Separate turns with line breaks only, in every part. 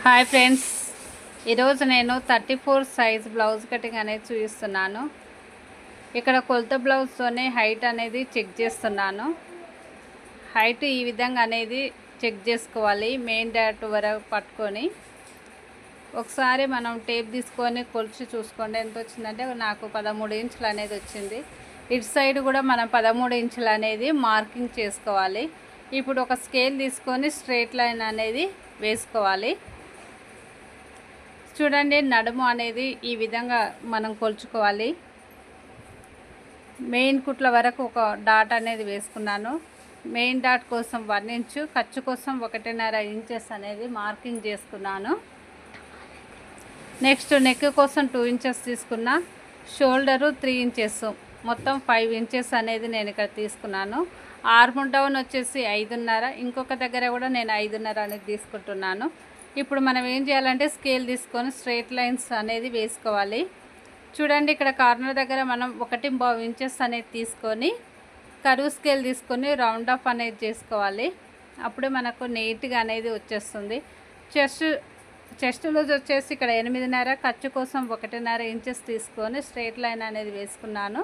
Hi friends, ఈరోజు నేను 34 size blouse cutting అనేది చూపిస్తున్నాను. ఇక్కడ కొలత బ్లౌజ్తోనే హైట్ అనేది చెక్ చేస్తున్నాను. హైట్ ఈ విధంగా అనేది చెక్ చేసుకోవాలి. మెయిన్ డాట్ వరకు పట్టుకొని ఒకసారి మనం టేప్ తీసుకొని కొలిచి చూసుకోండి. ఎంత వచ్చిందంటే నాకు 13 ఇంచులు అనేది వచ్చింది. ఇటు సైడ్ కూడా మనం 13 ఇంచులు అనేది మార్కింగ్ చేసుకోవాలి. ఇప్పుడు ఒక స్కేల్ తీసుకొని స్ట్రైట్ లైన్ అనేది వేసుకోవాలి. చూడండి, నడుము అనేది ఈ విధంగా మనం కొలుచుకోవాలి. మెయిన్ కుట్ల వరకు ఒక డాట్ అనేది వేసుకున్నాను. మెయిన్ డాట్ కోసం 1 ఇంచు, ఖర్చు కోసం 1.5 ఇంచెస్ అనేది మార్కింగ్ చేసుకున్నాను. నెక్స్ట్ నెక్ కోసం 2 ఇంచెస్ తీసుకున్న, షోల్డరు 3 ఇంచెస్, మొత్తం 5 ఇంచెస్ అనేది నేను ఇక్కడ తీసుకున్నాను. ఆర్మ్ డౌన్ వచ్చేసి 5.5, ఇంకొక దగ్గర కూడా నేను 5.5 అనేది తీసుకుంటున్నాను. ఇప్పుడు మనం ఏం చేయాలంటే స్కేల్ తీసుకొని స్ట్రైట్ లైన్స్ అనేది వేసుకోవాలి. చూడండి, ఇక్కడ కార్నర్ దగ్గర మనం 1.5 ఇంచెస్ అనేది తీసుకొని కరువు స్కేల్ తీసుకొని రౌండ్ ఆఫ్ అనేది చేసుకోవాలి. అప్పుడే మనకు నీట్గా అనేది వచ్చేస్తుంది. చెస్ట్ లూజ్ వచ్చేసి ఇక్కడ 8.5, ఖర్చు కోసం 1.5 ఇంచెస్ తీసుకొని స్ట్రైట్ లైన్ అనేది వేసుకున్నాను.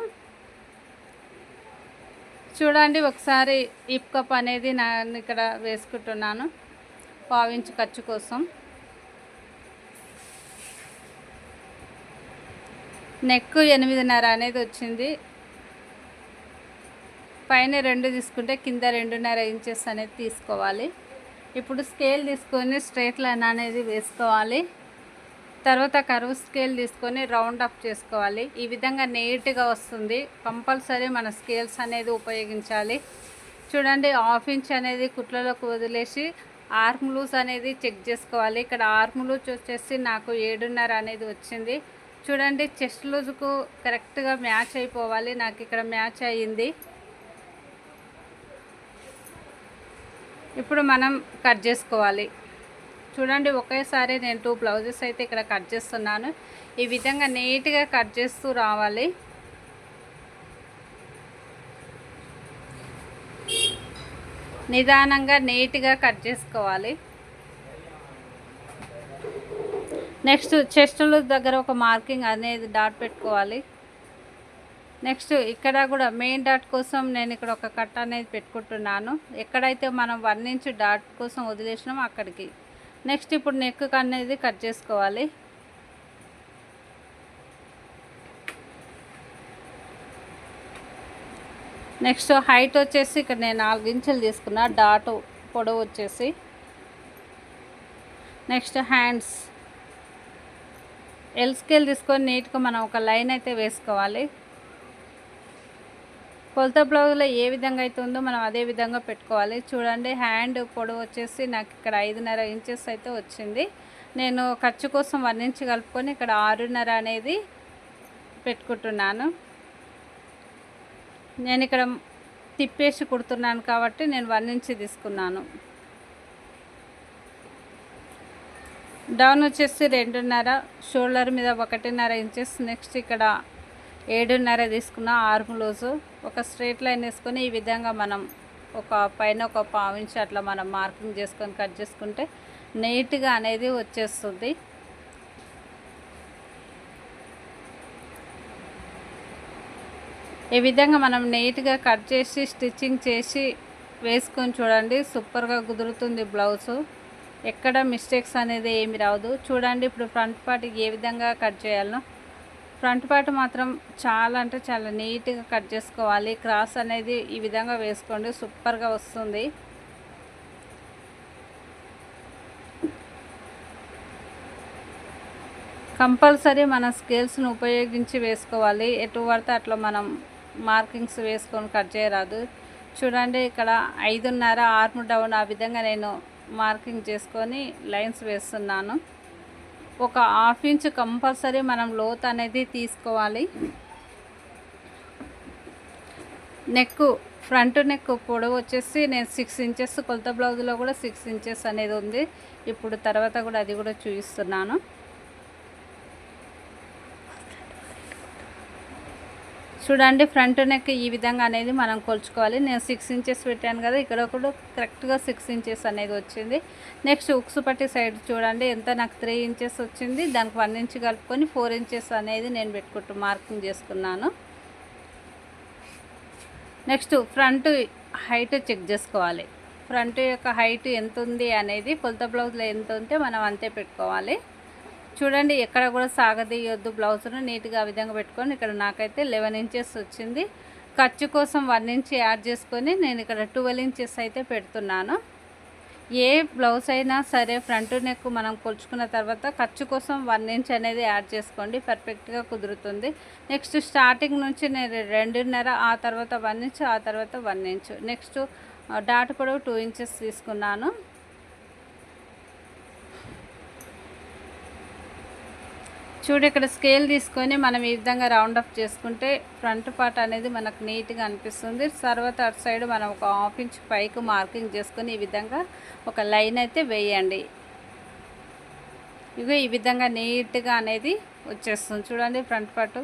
చూడండి, ఒకసారి హిప్ కప్ అనేది నేను ఇక్కడ వేసుకుంటున్నాను 1/2 ఇంచు ఖర్చు కోసం. నెక్ 8.5 అనేది వచ్చింది. పైన 2 తీసుకుంటే కింద 2.5 ఇంచెస్ అనేది తీసుకోవాలి. ఇప్పుడు స్కేల్ తీసుకొని స్ట్రైట్ లైన్ అనేది వేసుకోవాలి. తర్వాత కర్వ్ స్కేల్ తీసుకొని రౌండ్ అప్ చేసుకోవాలి. ఈ విధంగా నీట్గా వస్తుంది. కంపల్సరీ మన స్కేల్స్ అనేది ఉపయోగించాలి. చూడండి, 1/2 ఇంచ్ అనేది కుట్లలోకి వదిలేసి ఆర్మ్ లూజ్ అనేది చెక్ చేసుకోవాలి. ఇక్కడ ఆర్మ్ లూజ్ వచ్చేసి నాకు 7.5 అనేది వచ్చింది. చూడండి, చెస్ట్ లూజ్కు కరెక్ట్గా మ్యాచ్ అయిపోవాలి. నాకు ఇక్కడ మ్యాచ్ అయ్యింది. ఇప్పుడు మనం కట్ చేసుకోవాలి. చూడండి, ఒకేసారి నేను 2 బ్లౌజెస్ అయితే ఇక్కడ కట్ చేస్తున్నాను. ఈ విధంగా నీట్గా కట్ చేస్తూ రావాలి. నిదానంగా నీట్గా కట్ చేసుకోవాలి. నెక్స్ట్ చెస్ట్ లూజ్ దగ్గర ఒక మార్కింగ్ అనేది డాట్ పెట్టుకోవాలి. నెక్స్ట్ ఇక్కడ కూడా మెయిన్ డాట్ కోసం నేను ఇక్కడ ఒక కట్ అనేది పెట్టుకుంటున్నాను. ఎక్కడైతే మనం 1 ఇంచ్ డాట్ కోసం వదిలేసినామో అక్కడికి. నెక్స్ట్ ఇప్పుడు నెక్ అనేది కట్ చేసుకోవాలి. నెక్స్ట్ హైట్ వచ్చేసి ఇక్కడ నేను 4 ఇంచులు తీసుకున్నా, డాట్ పొడవు వచ్చేసి. నెక్స్ట్ హ్యాండ్స్ ఎల్ స్కేల్ తీసుకొని నీట్గా మనం ఒక లైన్ అయితే వేసుకోవాలి. కొలత బ్లౌజ్లో ఏ విధంగా అయితే ఉందో మనం అదే విధంగా పెట్టుకోవాలి. చూడండి, హ్యాండ్ పొడవు వచ్చేసి నాకు ఇక్కడ 5.5 ఇంచెస్ అయితే వచ్చింది. నేను ఖర్చు కోసం 1 ఇంచ్ కలుపుకొని ఇక్కడ 6.5 అనేది పెట్టుకుంటున్నాను. నేను ఇక్కడ తిప్పేసి కుడుతున్నాను కాబట్టి నేను 1 ఇంచ్ తీసుకున్నాను. డౌన్ వచ్చేసి 2.5, షోల్డర్ మీద 1.5 ఇంచెస్. నెక్స్ట్ ఇక్కడ 7.5 తీసుకున్న ఆర్మ్ లూజు. ఒక స్ట్రైట్ లైన్ వేసుకొని ఈ విధంగా మనం ఒక పైన ఒక 1/2 ఇంచ్ అట్లా మనం మార్కింగ్ చేసుకొని కట్ చేసుకుంటే నీట్గా అనేది వచ్చేస్తుంది. ఈ విధంగా మనం నీట్గా కట్ చేసి స్టిచ్చింగ్ చేసి వేసుకొని చూడండి, సూపర్గా కుదురుతుంది బ్లౌజు. ఎక్కడ మిస్టేక్స్ అనేది ఏమి రాదు. చూడండి, ఇప్పుడు ఫ్రంట్ పార్ట్కి ఏ విధంగా కట్ చేయాలో. ఫ్రంట్ పార్ట్ మాత్రం చాలా అంటే చాలా నీట్గా కట్ చేసుకోవాలి. క్రాస్ అనేది ఈ విధంగా వేసుకోండి, సూపర్గా వస్తుంది. కంపల్సరీ మన స్కేల్స్ను ఉపయోగించి వేసుకోవాలి. ఎటు పడితే అట్లా మనం మార్కింగ్స్ వేసుకొని కట్ చేయరాదు. చూడండి, ఇక్కడ 5.5 ఆర్మ్ డౌన్ ఆ విధంగా నేను మార్కింగ్ చేసుకొని లైన్స్ వేస్తున్నాను. ఒక 1/2 ఇంచ్ కంపల్సరీ మనం లోత్ అనేది తీసుకోవాలి. నెక్ ఫ్రంట్ నెక్ పొడవు వచ్చేసి నేను 6 ఇంచెస్, కొలత బ్లౌజ్లో కూడా 6 ఇంచెస్ అనేది ఉంది. ఇప్పుడు తర్వాత కూడా అది కూడా చూపిస్తున్నాను. చూడండి ఫ్రంట్ నెక్ ఈ విధంగా అనేది మనం కొలుచుకోవాలి. నేను 6 ఇంచెస్ పెట్టాను కదా, ఇక్కడ కూడా కరెక్ట్గా 6 ఇంచెస్ అనేది వచ్చింది. నెక్స్ట్ ఉక్సు పట్టి సైడ్ చూడండి ఎంత నాకు 3 ఇంచెస్ వచ్చింది. దానికి 1 ఇంచ్ కలుపుకొని 4 ఇంచెస్ అనేది నేను పెట్టుకుంటూ మార్కింగ్ చేసుకున్నాను. నెక్స్ట్ ఫ్రంట్ హైట్ చెక్ చేసుకోవాలి. ఫ్రంట్ యొక్క హైట్ ఎంత ఉంది అనేది కొలత బ్లౌజ్లో ఎంత ఉంటే మనం అంతే పెట్టుకోవాలి. చూడండి ఎక్కడ కూడా సాగదీయొద్దు, బ్లౌజ్ను నీట్గా ఆ విధంగా పెట్టుకొని ఇక్కడ నాకైతే 11 ఇంచెస్ వచ్చింది. ఖర్చు కోసం 1 ఇంచ్ యాడ్ చేసుకొని నేను ఇక్కడ 12 ఇంచెస్ అయితే పెడుతున్నాను. ఏ బ్లౌజ్ అయినా సరే ఫ్రంట్ నెక్ మనం కొలుచుకున్న తర్వాత ఖర్చు కోసం 1 ఇంచ్ అనేది యాడ్ చేసుకోండి, పర్ఫెక్ట్గా కుదురుతుంది. నెక్స్ట్ స్టార్టింగ్ నుంచి నేను 2.5, ఆ తర్వాత 1 ఇంచ్, ఆ తర్వాత 1 ఇంచ్. నెక్స్ట్ డాట్ పొడవు 2 ఇంచెస్ తీసుకున్నాను. చూడు ఇక్కడ స్కేల్ తీసుకొని మనం ఈ విధంగా రౌండ్ అప్ చేసుకుంటే ఫ్రంట్ పార్ట్ అనేది మనకు నీట్గా అనిపిస్తుంది. తర్వాత అటు సైడ్ మనం ఒక 1/2 ఇంచ్ పైకి మార్కింగ్ చేసుకొని ఈ విధంగా ఒక లైన్ అయితే వేయండి. ఇగో ఈ విధంగా నీట్గా అనేది వచ్చేస్తుంది. చూడండి ఫ్రంట్ పార్ట్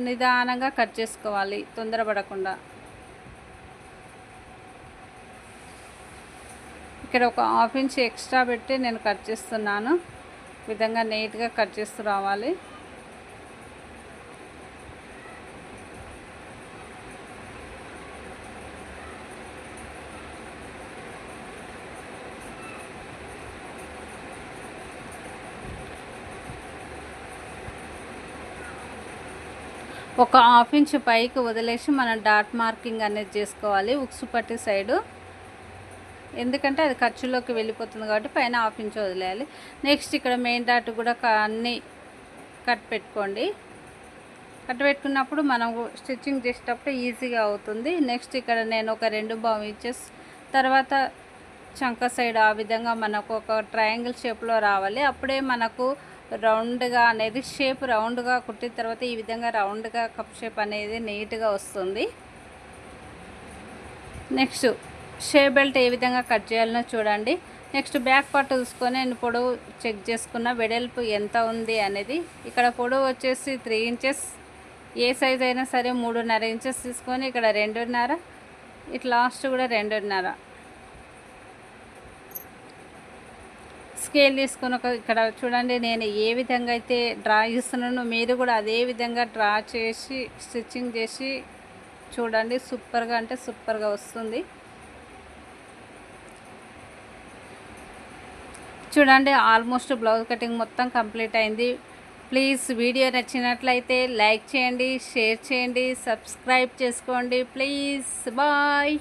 నిదానంగా కట్ చేసుకోవాలి, తొందరపడకుండా. ఇక్కడ ఒక 1/2 ఇంచ్ ఎక్స్ట్రా పెట్టి నేను కట్ చేస్తున్నాను. విధంగా నీట్గా కట్ చేస్తూ రావాలి. ఒక 1/2 ఇంచ్ పైకి వదిలేసి మనం డాట్ మార్కింగ్ అనేది చేసుకోవాలి ఉక్సు పట్టి సైడు. ఎందుకంటే అది ఖర్చులోకి వెళ్ళిపోతుంది కాబట్టి పైన 1/2 ఇంచ్ వదిలేయాలి. నెక్స్ట్ ఇక్కడ మెయిన్ డాట్ కూడా అన్నీ కట్ పెట్టుకోండి. కట్ పెట్టుకున్నప్పుడు మనం స్టిచ్చింగ్ చేసేటప్పుడు ఈజీగా అవుతుంది. నెక్స్ట్ ఇక్కడ నేను ఒక 2 ఇంచెస్ తర్వాత చంక సైడ్ ఆ విధంగా మనకు ఒక ట్రయాంగిల్ షేప్లో రావాలి. అప్పుడే మనకు రౌండ్గా అనేది షేప్ రౌండ్గా కుట్టిన తర్వాత ఈ విధంగా రౌండ్గా కప్ షేప్ అనేది నీట్గా వస్తుంది. నెక్స్ట్ షేప్ బెల్ట్ ఏ విధంగా కట్ చేయాలనో చూడండి. నెక్స్ట్ బ్యాక్ పార్ట్ చూసుకొని నేను పొడవు చెక్ చేసుకున్న వెడల్పు ఎంత ఉంది అనేది. ఇక్కడ పొడవు వచ్చేసి 3 ఇంచెస్, ఏ సైజ్ అయినా సరే 3.5 ఇంచెస్ తీసుకొని ఇక్కడ 2.5, ఇట్లా లాస్ట్ కూడా 2.5 స్కేల్ తీసుకొని ఇక్కడ చూడండి నేను ఏ విధంగా అయితే డ్రా చేస్తున్నానో మీరు కూడా అదే విధంగా డ్రా చేసి స్టిచ్చింగ్ చేసి చూడండి. సూపర్గా అంటే సూపర్గా వస్తుంది. చూడండి ఆల్మోస్ట్ బ్లౌజ్ కటింగ్ మొత్తం కంప్లీట్ అయింది. ప్లీజ్ వీడియో నచ్చినట్లయితే లైక్ చేయండి, షేర్ చేయండి, సబ్స్క్రైబ్ చేసుకోండి ప్లీజ్. బాయ్.